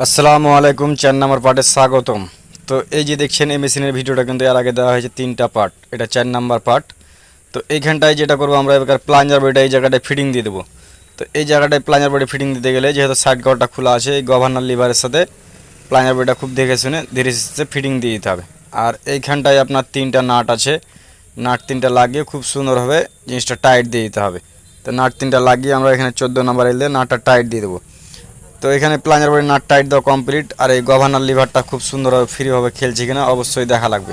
আসসালামু আলাইকুম, 4 নম্বর পার্টে স্বাগতম। তো এই যে দেখছেন এই মেশিনের ভিডিওটা কিন্তু এর আগে দেওয়া হয়েছে 3টা পার্ট, এটা 4 নম্বর পার্ট। তো এইখানটায় যেটা করবো আমরা এবার প্লাঞ্জার বডিটা এই জায়গাটায় ফিটিং দিয়ে দেবো। তো এই জায়গাটায় প্লাঞ্জার বডি ফিটিং দিতে গেলে যেহেতু সাইড কভারটা খোলা আছে, এই গভর্নর লিভারের সাথে প্লাঞ্জার বডিটা খুব দেখে শুনে ধীরে সুস্থে ফিটিং দিয়ে দিতে হবে। আর এইখানটায় আপনার 3টা নাট আছে, নাট 3টা লাগিয়ে খুব সুন্দরভাবে জিনিসটা টাইট দিয়ে দিতে হবে। তো নাট 3টা লাগিয়ে আমরা এখানে 14 নম্বর এল দিয়ে নাটটা টাইট দিয়ে দেবো। তো এখানে প্লাঞ্জার বডি নাট টাইট দেওয়া কমপ্লিট। আর এই গভর্নর লিভারটা খুব সুন্দরভাবে ফ্রিভাবে খেলছে কিনা অবশ্যই দেখা লাগবে।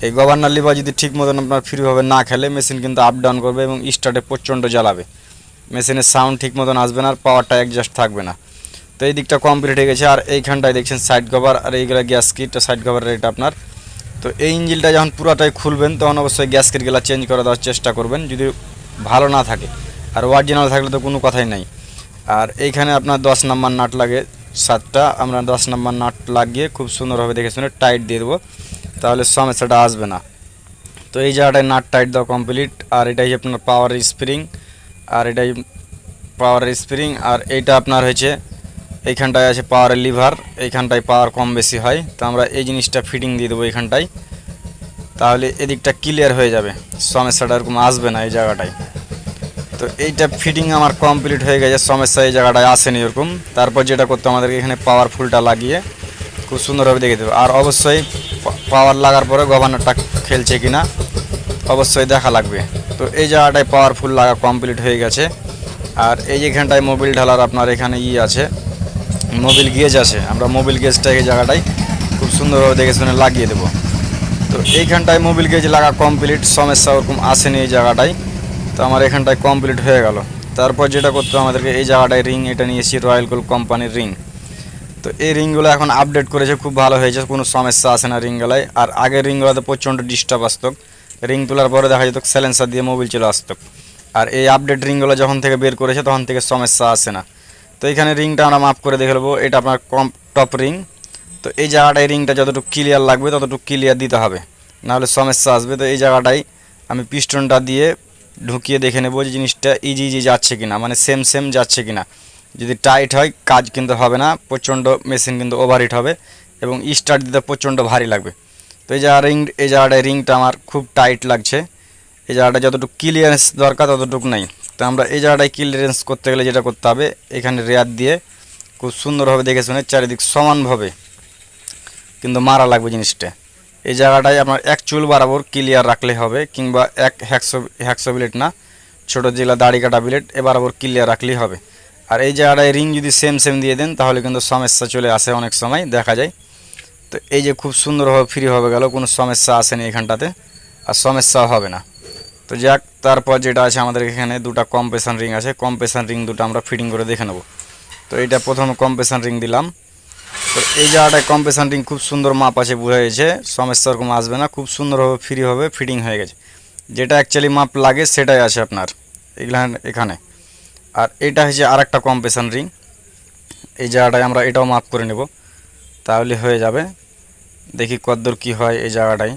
এই গভর্নর লিভার যদি ঠিক মতন আপনার ফ্রিভাবে না খেলে মেশিন কিন্তু আপ ডাউন করবে এবং স্টার্টে প্রচণ্ড জ্বালাবে, মেশিনের সাউন্ড ঠিক মতন আসবে না আর পাওয়ারটা অ্যাডজাস্ট থাকবে না। তো এই দিকটা কমপ্লিট হয়ে গেছে। আর এইখানটায় দেখছেন সাইড কভার আর এইগুলো গ্যাস কিট, সাইড কভারের এটা আপনার। তো এই ইঞ্জিনটা যখন পুরোটাই খুলবেন তখন অবশ্যই গ্যাস কিটগুলো চেঞ্জ করে দেওয়ার চেষ্টা করবেন যদি ভালো না থাকে, আর অরিজিনাল থাকলে তো কোনো কথাই নাই। আর এইখানে আপনার 10 নম্বর নাট লাগে 7টা, আমরা 10 নম্বর নাট লাগিয়ে খুব সুন্দরভাবে দেখে শুনে টাইট দিয়ে দেবো, তাহলে সমস্যাটা আসবে না। তো এই জায়গাটায় নাট টাইট দেওয়া কমপ্লিট। আর এটাই আপনার পাওয়ার স্প্রিং, আর এটাই পাওয়ার স্প্রিং। আর এইটা আপনার হয়েছে এইখানটায় আছে পাওয়ারের লিভার, এইখানটায় পাওয়ার কম বেশি হয়। তো আমরা এই জিনিসটা ফিটিং দিয়ে দেবো এইখানটায়, তাহলে এদিকটা ক্লিয়ার হয়ে যাবে, সমস্যাটা এরকম আসবে না এই জায়গাটায়। তো এইটা ফিটিং আমার কমপ্লিট হয়ে গেছে, সমস্যা এই জায়গাটায় আসেনি এরকম। তারপর যেটা করতে আমাদেরকে এখানে পাওয়ারফুলটা লাগিয়ে খুব সুন্দরভাবে দেখে দেবো। আর অবশ্যই পাওয়ার লাগার পরে গভর্নরটা খেলছে কিনা অবশ্যই দেখা লাগবে। তো এই জায়গাটায় পাওয়ারফুল লাগা কমপ্লিট হয়ে গেছে। আর এই যেখানটায় মোবিল ঢালার আপনার এখানে আছে, মোবিল গেজ আছে, আমরা মোবিল গেজটা এই জায়গাটায় খুব সুন্দরভাবে দেখে শুনে লাগিয়ে দেবো। তো এইখানটায় মোবিল গেজ লাগা কমপ্লিট, সমস্যা ওরকম আসেনি এই জায়গাটায়। তো আমার এখানটায় কমপ্লিট হয়ে গেল। তারপর যেটা করতে আমাদেরকে এই জায়গাটায় রিং, এটা নিয়েছি রয়্যাল গোল্ড কোম্পানির রিং। তো এই রিংগুলো এখন আপডেট করেছে, খুব ভালো হয়েছে, কোনো সমস্যা আসে না রিংগুলায়। আর আগের রিংগুলোতে প্রচণ্ড ডিস্টার্ব আসতো, রিং তোলার পরে দেখা যেত স্যালেন্সার দিয়ে মোবিল চলে আসতো। আর এই আপডেট রিংগুলো যখন থেকে বের করেছে তখন থেকে সমস্যা আসে না। তো এখানে রিংটা আমরা মাপ করে দেখে নেবো, এটা আপনার কম টপ রিং। তো এই জায়গাটায় রিংটা যতটুকু ক্লিয়ার লাগবে ততটুকু ক্লিয়ার দিতে হবে, নাহলে সমস্যা আসবে। তো এই জায়গাটায় আমি পিস্টনটা দিয়ে ঢুকিয়ে দেখে নেবো যে জিনিসটা ইজি ইজি যাচ্ছে কিনা, মানে সেম সেম যাচ্ছে কিনা। যদি টাইট হয় কাজ কিন্তু হবে না, প্রচণ্ড মেশিন কিন্তু ওভারহিট হবে এবং স্টার্ট দিতে প্রচণ্ড ভারী লাগবে। তো এই জায়গা এই জায়গাটায় রিংটা আমার খুব টাইট লাগছে, এই জায়গাটা যতটুকু ক্লিয়ারেন্স দরকার ততটুকু নেই। তো আমরা এই জায়গাটায় ক্লিয়ারেন্স করতে গেলে যেটা করতে হবে, এখানে রেয়ার দিয়ে খুব সুন্দরভাবে দেখে শুনে চারিদিক সমানভাবে কিন্তু মারা লাগবে জিনিসটা। এই জায়গাটায় আপনার এক চুল বরাবর ক্লিয়ার রাখলে হবে, কিংবা এক হ্যাকশো বিলেট না, ছোটো যেগুলো দাড়ি কাটা বিলেট এ বরাবর ক্লিয়ার রাখলেই হবে। আর এই জায়গাটায় রিং যদি সেম সেম দিয়ে দেন তাহলে কিন্তু সমস্যা চলে আসে, অনেক সময় দেখা যায়। তো এই যে খুব সুন্দরভাবে ফ্রি হবে গেল, কোনো সমস্যা আসেনি এখানটাতে, আর সমস্যাও হবে না। তো যাক, তারপর যেটা আছে আমাদের এখানে দুটো কম্প্রেশন রিং আছে, কম্প্রেশন রিং দুটো আমরা ফিটিং করে দেখে নেব। তো এইটা প্রথমে কম্প্রেশন রিং দিলাম। তো এই জায়গাটায় কম্প্রেশন রিং খুব সুন্দর মাপ আছে, বোঝা গেছে, সমস্যা ওরকম আসবে না, খুব সুন্দরভাবে ফ্রি হবে, ফিটিং হয়ে গেছে। যেটা অ্যাকচুয়ালি মাপ লাগে সেটাই আছে আপনার এখানে। আর এটা হচ্ছে আর একটা কম্প্রেশন রিং, এই জায়গাটায় আমরা এটাও মাপ করে নেব, তাহলে হয়ে যাবে। দেখি কতদূর কী হয় এই জায়গাটায়।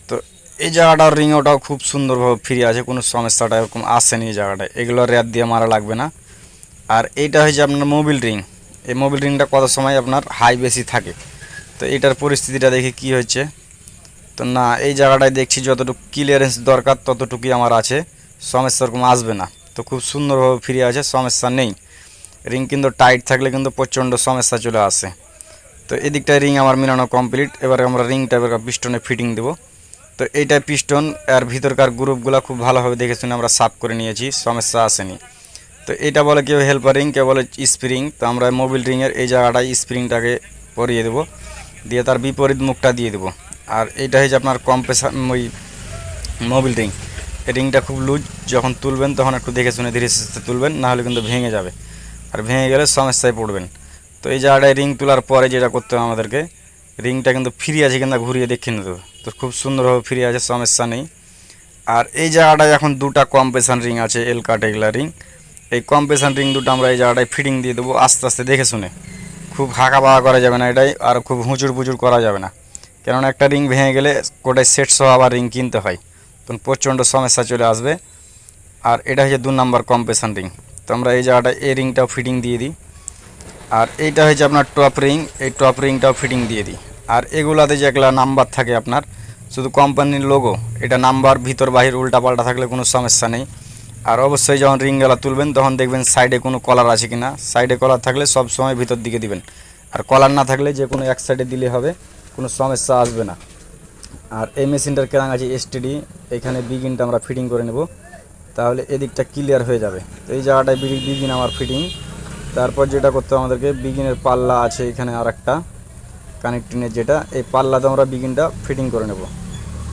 তো এই জায়গাটার রিং ওটাও খুব সুন্দরভাবে ফ্রি আছে, কোনো সমস্যাটা এরকম আসেনি এই জায়গাটায়, এগুলো রেয়ার দিয়ে মারা লাগবে না। আর এইটা হচ্ছে আপনার মোবিল রিং, এই মোবিল রিংটা কত সময় আপনার হাই বেশি থাকে। তো এটার পরিস্থিতিটা দেখি কি হচ্ছে। তো না, এই জায়গাটায় দেখছি যতটুকু ক্লিয়ারেন্স দরকার ততটুকুই আমার আছে, সমস্যা ওরকম আসবে না। তো খুব সুন্দরভাবে ফ্রি আছে, সমস্যা নেই। রিং কিন্তু টাইট থাকলে কিন্তু প্রচণ্ড সমস্যা চলে আসে। তো এদিকটায় রিং আমার মিলানো কমপ্লিট, এবারে আমরা রিংটা এবার পিস্টনে ফিটিং দেবো। তো এইটা পিস্টন আর ভিতরকার গ্রুপগুলো খুব ভালোভাবে দেখে শুনে আমরা সাফ করে নিয়েছি, সমস্যা আসেনি। তো এটা বলে কেউ হেল্পার রিং, কেউ বলে স্প্রিং। তো আমরা মোবিল রিংয়ের এই জায়গাটায় স্প্রিংটাকে পরিয়ে দেবো, দিয়ে তার বিপরীত মুখটা দিয়ে দেবো। আর এইটা হচ্ছে আপনার কম্প্রেসার ওই মোবিল রিং, এই রিংটা খুব লুজ, যখন তুলবেন তখন একটু দেখে শুনে ধীরে সুস্থে তুলবেন, নাহলে কিন্তু ভেঙে যাবে, আর ভেঙে গেলে সমস্যায় পড়বেন। তো এই জায়গাটায় রিং তোলার পরে যেটা করতে হবে আমাদেরকে, রিংটা কিন্তু ফ্রি আছে কিন্তু ঘুরিয়ে দেখে নিতে হবে। তো খুব সুন্দরভাবে ফ্রি আছে, সমস্যা নেই। আর এই জায়গাটায় এখন দুটা কম্প্রেশন রিং আছে, এল কাট এগুলা রিং। এই কম্প্রেশন রিং দুটো আমরা এই জায়গাটায় ফিটিং দিয়ে দেবো আস্তে আস্তে দেখে শুনে, খুব হাঁকা বাঁকা করা যাবে না এটাই, আর খুব হুঁচুর পুচুর করা যাবে না, কেননা একটা রিং ভেঙে গেলে গোটায় সেট সহ আবার রিং কিনতে হয়, তখন প্রচণ্ড সমস্যা চলে আসবে। আর এটা হচ্ছে 2 নম্বর কম্প্রেশন রিং। তো আমরা এই জায়গাটায় এই রিংটাও ফিটিং দিয়ে দিই। আর এইটা হচ্ছে আপনার টপ রিং, এই টপ রিংটাও ফিটিং দিয়ে দিই। আর এগুলাতে যে একটা নাম্বার থাকে আপনার, শুধু কোম্পানির লোগো, এটা নাম্বার ভিতর বাহির উল্টা পাল্টা থাকলে কোনো সমস্যা নেই। আর অবশ্যই যখন রিংগুলা তুলবেন তখন দেখবেন সাইডে কোনো কলার আছে কিনা, সাইডে কলার থাকলে সব সময় ভিতর দিকে দিবেন, আর কলার না থাকলে যে কোনো এক সাইডে দিলে হবে, কোনো সমস্যা আসবে না। আর এই মেশিনটার কেরাং আছে এসটিডি, এখানে বিগিনটা আমরা ফিটিং করে নেব, তাহলে এদিকটা ক্লিয়ার হয়ে যাবে। তো এই জায়গাটায় বিগিন আমার ফিটিং। তারপর যেটা করতে হবে আমাদেরকে, বিগিনের পাল্লা আছে এখানে আর একটা কানেক্টিংয়ের, যেটা এই পাল্লাতে আমরা বিগিনটা ফিটিং করে নেব,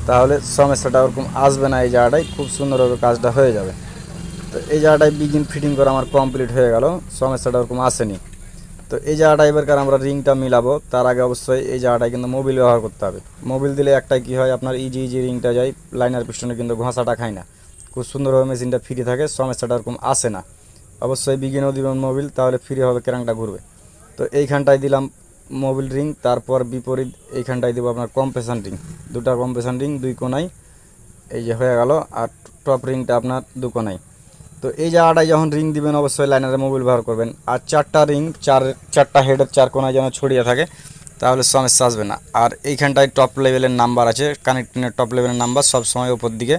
তাহলে সমস্যাটা ওরকম আসবে না। এই জায়গাটায় খুব সুন্দরভাবে কাজটা হয়ে যাবে। তো এই জায়গাটায় বিগিন ফিটিং করা আমার কমপ্লিট হয়ে গেল, সমস্যাটা ওরকম আসেনি। তো এই জায়গাটা এবারকার আমরা রিংটা মিলাবো, তার আগে অবশ্যই এই জায়গাটায় কিন্তু মোবিল ব্যবহার করতে হবে। মোবিল দিলে একটাই কী হয়, আপনার ইজি রিংটা যায়, লাইনার পিস্টনে কিন্তু ঘষাটা খায় না, খুব সুন্দরভাবে মেশিনটা ফ্রি থাকে, সমস্যাটা ওরকম আসে না। অবশ্যই বিগিনও দিবেন মোবিল, তাহলে ফ্রিভাবে ক্যারাংটা ঘুরবে। তো এইখানটায় দিলাম মোবিল রিং, তারপর বিপরীত এইখানটায় দেবো আপনার কম্প্রেশন রিং, দুটা কম্প্রেশন রিং দুই কোনায়, এই যে হয়ে গেল। আর টপ রিংটা আপনার দু কোনায়। তো এই জায়গাটায় যখন রিং দিবেন অবশ্যই লাইনারে মোবিল ব্যবহার করবেন। আর চারটা রিং চারটা হেডের চার কোনায় যেন ছড়িয়ে থাকে, তাহলে সমস্যা আসবে না। আর এইখানটায় টপ লেভেলের নাম্বার আছে, কানেক্টিংয়ের টপ লেভেলের নাম্বার সবসময় ওপর দিকে।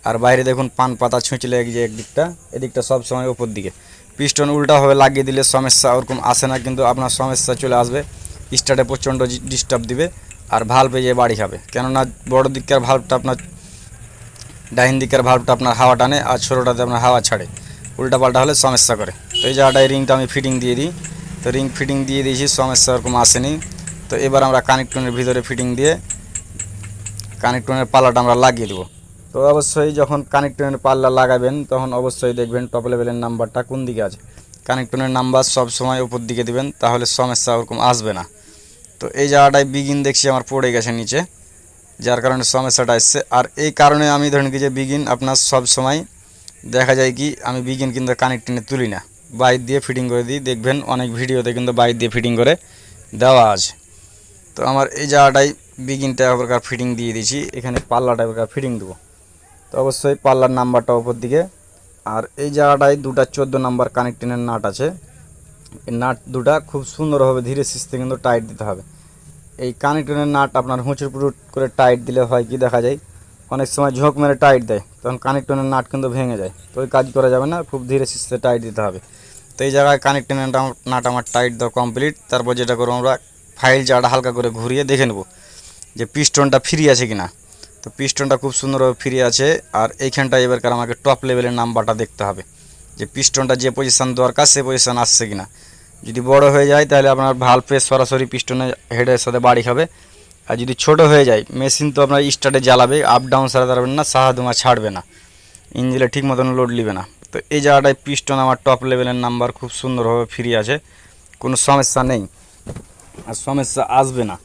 আর বাইরে দেখুন পান পাতা ছুঁচলে যে একদিকটা, এদিকটা সবসময় ওপর দিকে। পিস্টন উল্টাভাবে লাগিয়ে দিলে সমস্যা ওরকম আসে না, কিন্তু আপনার সমস্যা চলে আসবে, স্টার্টে প্রচণ্ড ডিস্টার্ব দিবে, আর ভাল্বে যে বাড়ি খাবে। কেননা বড় দিককার ভাল্বটা আপনার, ডাইন দিকের ভাল্বটা আপনার হাওয়া টানে, আর ছোটোটাতে আপনার হাওয়া ছাড়ে, উল্টাপাল্টা হলে সমস্যা করে। তো এই জায়গাটায় রিংটা আমি ফিটিং দিয়ে দিই। তো রিং ফিটিং দিয়ে দিয়েছি, সমস্যা ওরকম আসেনি। তো এবার আমরা কানেক্টনের ভিতরে ফিটিং দিয়ে কানেক্টনের পাল্লাটা আমরা লাগিয়ে দেবো। তো অবশ্যই যখন কানেক্টনের পাল্লা লাগাবেন তখন অবশ্যই দেখবেন টপ লেভেলের নাম্বারটা কোন দিকে আছে, কানেক্টনের নাম্বার সব সময় উপর দিকে দিবেন, তাহলে সমস্যা ওরকম আসবে না। তো এই জায়গাটায় বিগিন দেখছি আমার পড়ে গেছে নিচে, যার কারণে সমস্যাটা এসছে। আর এই কারণে আমি ধরেন কি যে বিগিন আপনার সব সময় দেখা যায় কি, আমি বিগিন কিন্তু কানেক্টিংয়ে তুলি না, বাইর দিয়ে ফিটিং করে দিই। দেখবেন অনেক ভিডিওতে কিন্তু বাইর দিয়ে ফিটিং করে দেওয়া আছে। তো আমার এই জায়গাটায় বিগিনটা এবার ফিটিং দিয়ে দিয়েছি, এখানে পাল্লাটা এবার ফিটিং দেবো। তো অবশ্যই পাল্লার নাম্বারটা ওপর দিকে। আর এই জায়গাটায় দুটা 14 নাম্বার কানেক্টিংয়ের নাট আছে, এই নাট দুটা খুব সুন্দরভাবে ধীরে সুস্থে কিন্তু টাইট দিতে হবে। এই কানেক্টরের নাট আপনার হুঁচুর পুরুট করে টাইট দিলে হয় কি, দেখা যায় অনেক সময় ঝোঁক মেরে টাইট দেয়, তখন কানেক্টরের নাট কিন্তু ভেঙে যায়। তো ওই কাজ করা যাবে না, খুব ধীরে সুস্থে টাইট দিতে হবে। তো এই জায়গায় কানেক্টরের নাট আমার টাইট দেওয়া কমপ্লিট। তারপর যেটা করবো, আমরা ফাইল জায়গাটা হালকা করে ঘুরিয়ে দেখে নেব যে পিস্টনটা ফ্রি আছে কিনা। তো পিস্টনটা খুব সুন্দরভাবে ফ্রি আছে। আর এইখানটায় এবারকার আমাকে টপ লেভেলের নাম্বারটা দেখতে হবে, যে পিস্টনটা যে পজিশান দরকার সে পজিশান আসছে কিনা। যদি বড় হয়ে যায় তাহলে আপনার ভালভে সরাসরি পিস্টনে হেডের সাথে বাড়ি খাবে। আর যদি ছোট হয়ে যায়, মেশিন তো আপনার স্টার্টে জ্বালাবে, আপ ডাউন সারাতে পারবেন না, সাহা ধোঁয়া ছাড়বে না, ইঞ্জিনে ঠিক মতন লোড নেবে না। তো এই জায়গাটায় পিস্টন আমার টপ লেভেলের নাম্বার খুব সুন্দরভাবে ফ্রি আছে, কোনো সমস্যা নেই, আর সমস্যা আসবে না।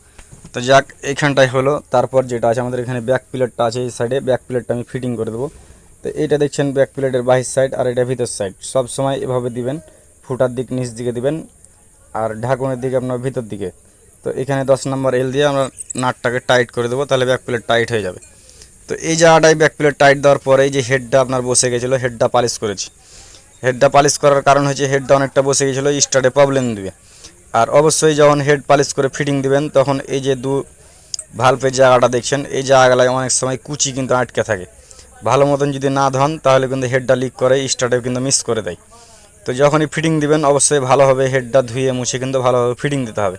তো যাক, এইখানটাই হলো। তারপর যেটা আছে আমাদের এখানে ব্যাক প্লেটটা আছে, এই সাইডে ব্যাক প্লেটটা আমি ফিটিং করে দেবো। তো এইটা দেখছেন ব্যাক প্লেটের বাহির সাইড, আর এটা ভিতর সাইড, সব সময় এভাবে দিবেন, ফুটার দিক নিচ দিকে দিবেন, আর ঢাকনের দিকে আপনার ভিতর দিকে। তো এখানে 10 নম্বর এল দিয়ে আমরা নাটটাকে টাইট করে দেবো, তাহলে ব্যাক প্লেট টাইট হয়ে যাবে। তো এই জায়গাটায় ব্যাক প্লেট টাইট দেওয়ার পরে এই যে হেডটা আপনার বসে গেছিলো, হেডটা পালিশ করেছি। হেডটা পালিশ করার কারণ হচ্ছে হেডটা অনেকটা বসে গেছিলো, স্টার্টে প্রবলেম দিবে। আর অবশ্যই যখন হেড পালিশ করে ফিটিং দিবেন তখন এই যে ভালভের জায়গাটা দেখছেন, এই জায়গাটায় অনেক সময় কুচি কিন্তু আটকে থাকে, ভালো মতন যদি না ধন তাহলে কিন্তু হেডটা লিক করে, স্টার্টে কিন্তু মিস করে দেয়। তো যখনই ফিটিং দিবেন অবশ্যই ভালোভাবে হেডটা ধুয়ে মুছে কিন্তু ভালোভাবে ফিটিং দিতে হবে।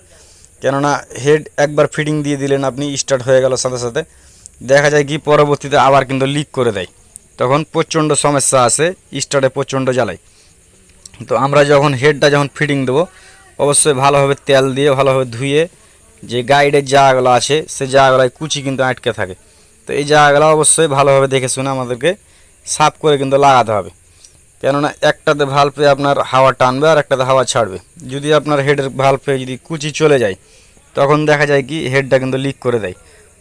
কেননা হেড একবার ফিটিং দিয়ে দিলেন আপনি, স্টার্ট হয়ে গেল সাথে সাথে, দেখা যায় কি পরবর্তীতে আবার কিন্তু লিক করে দেয়, তখন প্রচণ্ড সমস্যা আসে, স্টার্টে প্রচণ্ড জ্বালায়। তো আমরা যখন হেডটা যখন ফিটিং দেবো অবশ্যই ভালোভাবে তেল দিয়ে ভালোভাবে ধুয়ে, যে গাইডের জায়গাগুলো আছে সে জায়গাগুলোয় কুচি কিন্তু আটকে থাকে, তো এই জায়গাগুলো অবশ্যই ভালোভাবে দেখে শুনে আমাদেরকে সাফ করে কিন্তু লাগাতে হবে। কেননা একটাতে ভালভে আপনার হাওয়া টানবে আর একটাতে হাওয়া ছাড়বে। যদি আপনার হেডের ভালভে যদি কুচি চলে যায় তখন দেখা যায় কি হেডটা কিন্তু লিক করে দেয়।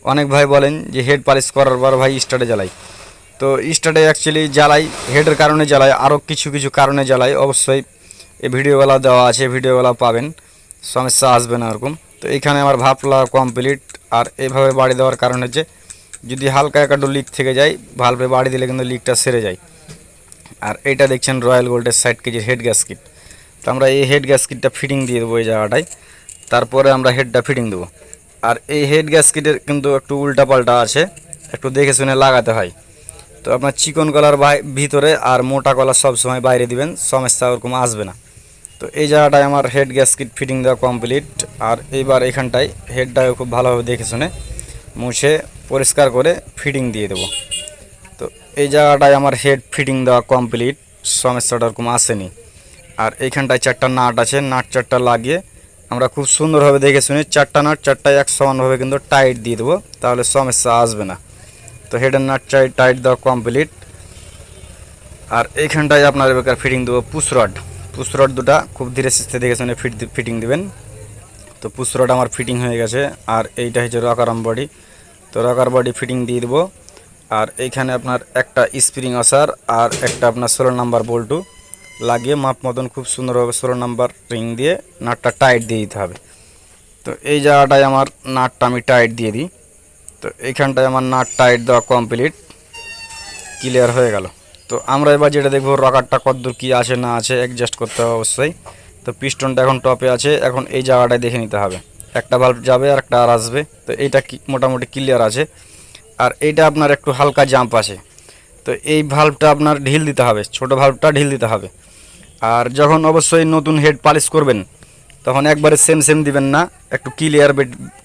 অনেক ভাই বলেন যে হেড পালিশ করার পর ভাই স্টার্টে জ্বালাই, তো স্টার্টে অ্যাকচুয়ালি জ্বালাই হেডের কারণে জ্বালাই, আরও কিছু কিছু কারণে জ্বালাই। অবশ্যই এই ভিডিওগুলো দেওয়া আছে, ভিডিওগুলো পাবেন, সমস্যা আসবে না এরকম। তো এইখানে আমার ভালভটা কমপ্লিট। আর এইভাবে বাড়ি দেওয়ার কারণ হচ্ছে যদি হালকা একটু লিক থেকে যায়, ভালভে বাড়ি দিলে কিন্তু লিকটা সেরে যায়। আর এইটা দেখছেন রয়্যাল গোল্ডের 60 কেজির হেড গ্যাসকিট। তো আমরা এই হেড গ্যাসকিটটা ফিটিং দিয়ে দেবো এই জায়গাটায়, তারপরে আমরা হেডটা ফিটিং দেবো। আর এই হেড গ্যাসকিটের কিন্তু একটু উল্টা পাল্টা আছে, একটু দেখে শুনে লাগাতে হয়। তো আপনার চিকন গলার ভিতরে আর মোটা গলা সবসময় বাইরে দিবেন, সমস্যা ওরকম আসবে না। তো এই জায়গাটায় আমার হেড গ্যাসকিট ফিটিং দেওয়া কমপ্লিট। আর এইবার এখানটায় হেডটাকে খুব ভালোভাবে দেখে শুনে মুছে পরিষ্কার করে ফিটিং দিয়ে দেবো। তো এই জায়গাটায় আমার হেড ফিটিং দেওয়া কমপ্লিট, সমস্যাটা ওরকম আসেনি। আর এইখানটায় 4টা নাট আছে, নাট 4টা লাগিয়ে আমরা খুব সুন্দরভাবে দেখে শুনে 4টা নাট 4টায় এক সমানভাবে কিন্তু টাইট দিয়ে দেবো, তাহলে সমস্যা আসবে না। তো হেডের নাট টাইট দেওয়া কমপ্লিট। আর এইখানটায় আপনার এবার ফিটিং দেবো পুশ রড দুটা খুব ধীরে সুস্থে দেখে শুনে ফিটিং দিবেন। তো পুশ রড আমার ফিটিং হয়ে গেছে। আর এইটা হচ্ছে রকার বডি, তো রকার বডি ফিটিং দিয়ে দেবো। আর এইখানে আপনার একটা স্প্রিং আসার আর একটা আপনার 16 নাম্বার বল্টু লাগিয়ে মাপ মতন খুব সুন্দরভাবে 16 নাম্বার রিং দিয়ে নাটটা টাইট দিয়ে দিতে হবে। তো এই জায়গাটায় আমার নাটটা আমি টাইট দিয়ে দিই। তো এইখানটায় আমার নাট টাইট দেওয়া কমপ্লিট, ক্লিয়ার হয়ে গেল। তো আমরা এবার যেটা দেখবো রকারটা কতদূর কী আছে না আছে অ্যাডজাস্ট করতে হবে অবশ্যই। তো পিস্টনটা এখন টপে আছে, এখন এই জায়গাটায় দেখে নিতে হবে, একটা ভাল্ব যাবে আর একটা আর আসবে। তো এইটা মোটামুটি ক্লিয়ার আছে। আর এইটা আপনার একটু হালকা জাম্প আছে, তো এই ভাল্বটা আপনার ঢিল দিতে হবে, ছোট ভাল্বটা ঢিল দিতে হবে। আর যখন অবশ্যই নতুন হেড পালিশ করবেন তখন একবারে সেম দিবেন না, একটু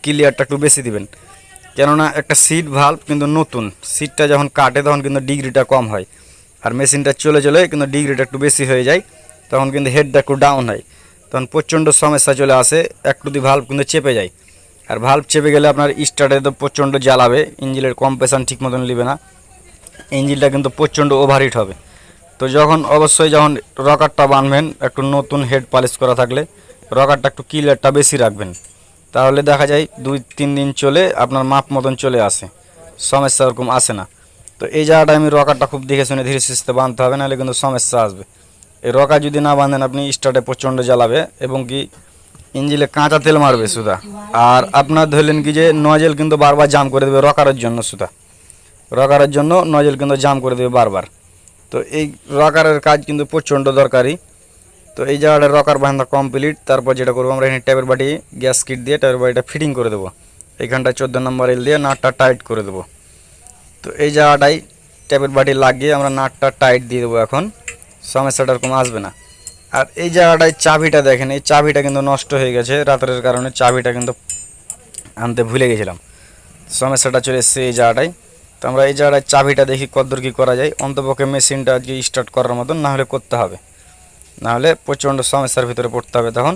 ক্লিয়ারটা একটু বেশি দিবেন। কেননা একটা সিট ভাল্ব কিন্তু নতুন সিটটা যখন কাটে তখন কিন্তু ডিগ্রিটা কম হয়, আর মেশিনটা চলে কিন্তু ডিগ্রিটা একটু বেশি হয়ে যায়, তখন কিন্তু হেডটা একটু ডাউন হয়, তখন প্রচণ্ড সমস্যা চলে আসে, একটু দি ভাল্ব কিন্তু চেপে যায়। আর ভাল্ব চেপে গেলে আপনার স্টার্টে তো প্রচণ্ড জ্বালাবে, ইঞ্জিনের কম্প্রেশন ঠিক মতন নেবে না, ইঞ্জিনটা কিন্তু প্রচণ্ড ওভারহিট হবে। তো অবশ্যই যখন রকারটা বানবেন একটু নতুন হেড পালিশ করা থাকলে রকারটা একটু ক্লিয়ারটা বেশি রাখবেন, তাহলে দেখা যায় 2-3 দিন চলে আপনার মাপ মতন চলে আসে, সমস্যা ওরকম আসে না। তো এই জায়গাটা আমি রকারটা খুব দেখে শুনে ধীরে সুস্থে বাঁধতে হবে, নাহলে কিন্তু সমস্যা আসবে। এই রকার যদি না বাঁধেন আপনি স্টার্টে প্রচণ্ড জ্বালাবে এবং কি ইঞ্জিনে কাঁচা তেল মারবে সুদা। আর আপনার ধরলেন কি যে নজেল কিন্তু বারবার জাম করে দেবে রকারের জন্য, সুদা রকারের জন্য নজেল কিন্তু জাম করে দেবে বারবার। তো এই রকারের কাজ কিন্তু প্রচণ্ড দরকারি। তো এই জায়গাটা রকার বাঁধা কমপ্লিট। তারপর যেটা করবো আমরা এখানে ট্যাপের বাটি গ্যাস কিট দিয়ে ট্যাপের বাটিটা ফিটিং করে দেবো, এইখানটায় 14 নম্বর এল দিয়ে নাটটা টাইট করে দেবো। তো এই জায়গাটাই ট্যাপের বাটি লাগিয়ে আমরা নাটটা টাইট দিয়ে দেবো, এখন সমস্যাটা এরকম আসবে না। আর এই জায়গাটায় চাবিটা দেখেন, এই চাবিটা কিন্তু নষ্ট হয়ে গেছে রাতের কারণে, চাবিটা কিন্তু আনতে ভুলে গেছিলাম, সমস্যাটা চলে এসছে এই জায়গাটায়। তো আমরা এই জায়গাটায় চাবিটা দেখি কতদূর কী করা যায়, অন্তপক্ষে মেশিনটা আজকে স্টার্ট করার মতন না হলে করতে হবে, নাহলে প্রচণ্ড সমস্যার ভিতরে পড়তে হবে তখন।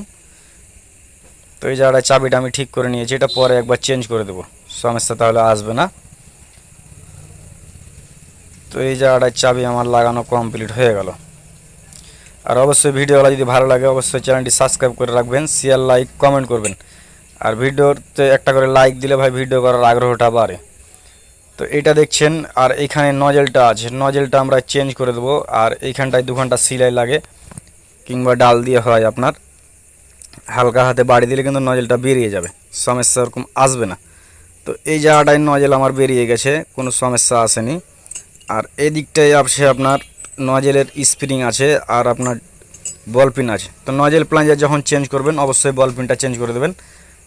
তো এই জায়গাটায় চাবিটা আমি ঠিক করে নিয়েছি, এটা পরে একবার চেঞ্জ করে দেবো, সমস্যা তাহলে আসবে না। তো এই জায়গাটায় চাবি আমার লাগানো কমপ্লিট হয়ে গেল। আর অবশ্যই ভিডিওটা যদি ভালো লাগে অবশ্যই চ্যানেলটি সাবস্ক্রাইব করে রাখবেন, শেয়ার লাইক কমেন্ট করবেন। আর ভিডিওতে একটা করে লাইক দিলে ভাই ভিডিও করার আগ্রহটা বাড়ে। তো এটা দেখছেন, আর এইখানে নজেলটা আছে, নজেলটা আমরা চেঞ্জ করে দেবো। আর এইখানটায় 2 ঘন্টা সিলাই লাগে কিংবা ডাল দিয়ে হয়, আপনার হালকা হাতে বাড়ি দিলে কিন্তু নজেলটা বেরিয়ে যাবে, সমস্যা ওরকম আসবে না। তো এই জায়গাটায় নজেল আমার বেরিয়ে গেছে, কোনো সমস্যা আসেনি। আর এই দিকটায় আছে আপনার নজেলের স্প্রিং আছে আর আপনার বল পিন আছে। তো নজেল প্লাঞ্জার যখন চেঞ্জ করবেন অবশ্যই বল পিনটা চেঞ্জ করে দেবেন,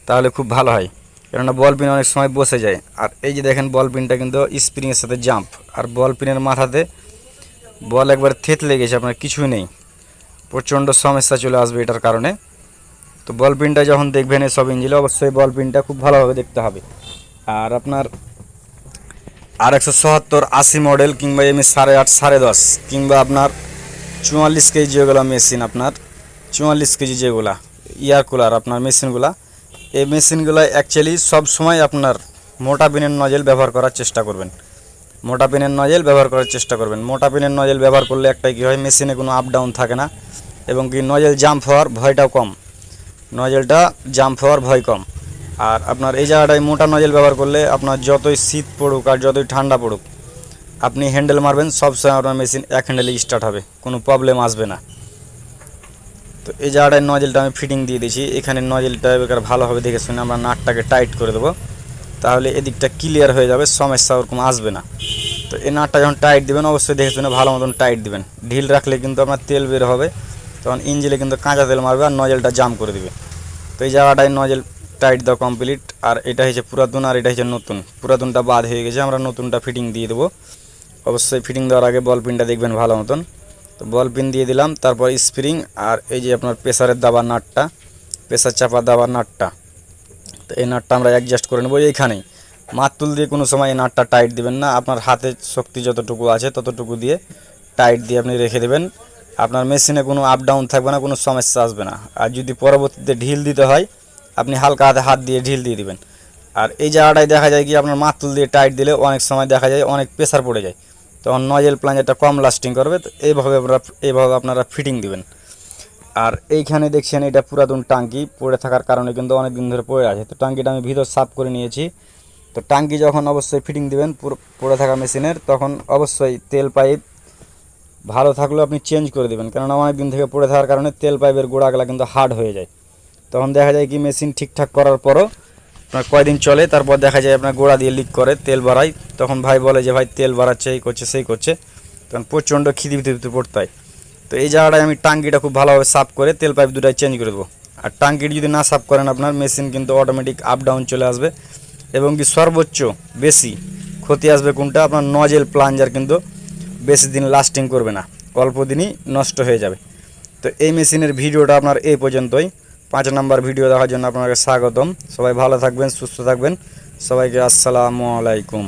তাহলে খুব ভালো হয়, কেননা বল পিন অনেক সময় বসে যায়। আর এই যে দেখেন বল পিনটা কিন্তু স্প্রিংয়ের সাথে জাম্প, আর বল পিনের মাথাতে বল একবার থেতলে গেছে, আপনার কিছুই নেই, প্রচণ্ড সমস্যা চলে আসবে এটার কারণে। তো বল পিনটা যখন দেখবেন এসব ইঞ্জিনে অবশ্যই বল পিনটা খুব ভালোভাবে দেখতে হবে। আর আপনার R170 80 মডেল কিংবা এমনি 8.5 10.5 কিংবা আপনার 44 কেজি যেগুলো মেশিন, আপনার 44 কেজি যেগুলা এয়ার কুলার আপনার মেশিনগুলা, এই মেশিনগুলো অ্যাকচুয়ালি সব সময় আপনার মোটা পিনের নজেল ব্যবহার করার চেষ্টা করবেন, মোটা পিনের নজেল ব্যবহার করার চেষ্টা করবেন। মোটা পিনের নজেল ব্যবহার করলে একটাই কী হয়, মেশিনে কোনো আপ ডাউন থাকে না এবং কি নজেল জাম্প হওয়ার ভয়টাও কম, নজেলটা জাম্প হওয়ার ভয় কম। আর আপনার এই জায়গাটায় মোটা নজেল ব্যবহার করলে আপনার যতই শীত পড়ুক আর যতই ঠান্ডা পড়ুক আপনি হ্যান্ডেল মারবেন সবসময় আপনার মেশিন এক হ্যান্ডেলে স্টার্ট হবে, কোনো প্রবলেম আসবে না। তো এই জায়গাটায় নজেলটা আমি ফিটিং দিয়ে দিয়েছি, এখানে নজেলটা এবার ভালোভাবে দেখে শুনে আমরা নাটটাকে টাইট করে দেবো, তাহলে এদিকটা ক্লিয়ার হয়ে যাবে, সমস্যা ওরকম আসবে না। তো এই নাটটা যখন টাইট দেবেন অবশ্যই দেখে শুনে ভালো মতন টাইট দিবেন, ঢিল রাখলে কিন্তু আপনার তেল বের হবে তখন ইঞ্জিনে কিন্তু কাঁচা তেল মারবে আর নজেলটা জাম করে দিবে। তো এই জায়গাটায় নজেল টাইট দেওয়া কমপ্লিট। আর এটা হচ্ছে পুরাতন আর এটা হচ্ছে নতুন, পুরাতনটা বাদ হয়ে গেছে, আমরা নতুনটা ফিটিং দিয়ে দেবো। অবশ্যই ফিটিং দেওয়ার আগে বল পিনটা দেখবেন ভালো মতন। তো বল পিন দিয়ে দিলাম, তারপর স্প্রিং আর এই যে আপনার প্রেসারের দাবার নাটটা, প্রেসার চাপা দাবার নাটটা, তো এই নাটটা আমরা অ্যাডজাস্ট করে নেবো এইখানেই। মাতুল দিয়ে কোনো সময় এই নাটটা টাইট দিবেন না, আপনার হাতে শক্তি যতটুকু আছে ততটুকু দিয়ে টাইট দিয়ে আপনি রেখে দেবেন। আপনার মেশিনে কোনো আপ ডাউন থাকবে না, কোনো সমস্যা আসবে না। আর যদি পরবর্তীতে ঢিল দিতে হয় আপনি হালকা হাতে হাত দিয়ে ঢিল দিয়ে দিবেন। আর এই জায়গাটায় দেখা যায় কি আপনার মাতুল দিয়ে টাইট দিলে অনেক সময় দেখা যায় অনেক প্রেসার পড়ে যায়, তখন নজেল প্লাঞ্জারটা কম লাস্টিং করবে। তো এইভাবে আপনারা ফিটিং দিবেন। আর এইখানে দেখছেন এটা পুরাতন টাঙ্কি পড়ে থাকার কারণে কিন্তু অনেক দিন ধরে পড়ে আছে। তো টাঙ্কিটা আমি ভিতর সাফ করে নিয়েছি। তো টাঙ্কি যখন অবশ্যই ফিটিং দিবেন পড়ে থাকা মেশিনের, তখন অবশ্যই তেল পাইপ ভালো থাকলেও আপনি চেঞ্জ করে দেবেন, কেননা অনেক দিন থেকে পড়ে থাকার কারণে তেল পাইপের গোড়াগুলা কিন্তু হার্ড হয়ে যায়। তখন দেখা যায় কি মেশিন ঠিকঠাক করার পরও আপনার কয়দিন চলে, তারপর দেখা যায় আপনার গোড়া দিয়ে লিক করে তেল বাড়ায়, তখন ভাই বলে যে ভাই তেল বাড়াচ্ছে, এই করছে সেই করছে, তখন প্রচণ্ড খিদি ভিতরে পড়তে হয়। তো এই জায়গাটায় আমি টাঙ্কিটা খুব ভালোভাবে সাফ করে তেল পাইপ দুটাই চেঞ্জ করে দেবো। আর টাঙ্কিটি যদি না সাফ করেন আপনার মেশিন কিন্তু অটোমেটিক আপ ডাউন চলে আসবে, এবং কি সর্বোচ্চ বেশি ক্ষতি আসবে কোনটা, আপনার নজেল প্লাঞ্জার কিন্তু বেশি দিন লাস্টিং করবে না, অল্প দিনই নষ্ট হয়ে যাবে। তো এই মেশিনের ভিডিওটা আপনার এই পর্যন্তই। 5 নাম্বার ভিডিও দেখার জন্য আপনাকে স্বাগতম। সবাই ভালো থাকবেন, সুস্থ থাকবেন। সবাইকে আসসালামু আলাইকুম।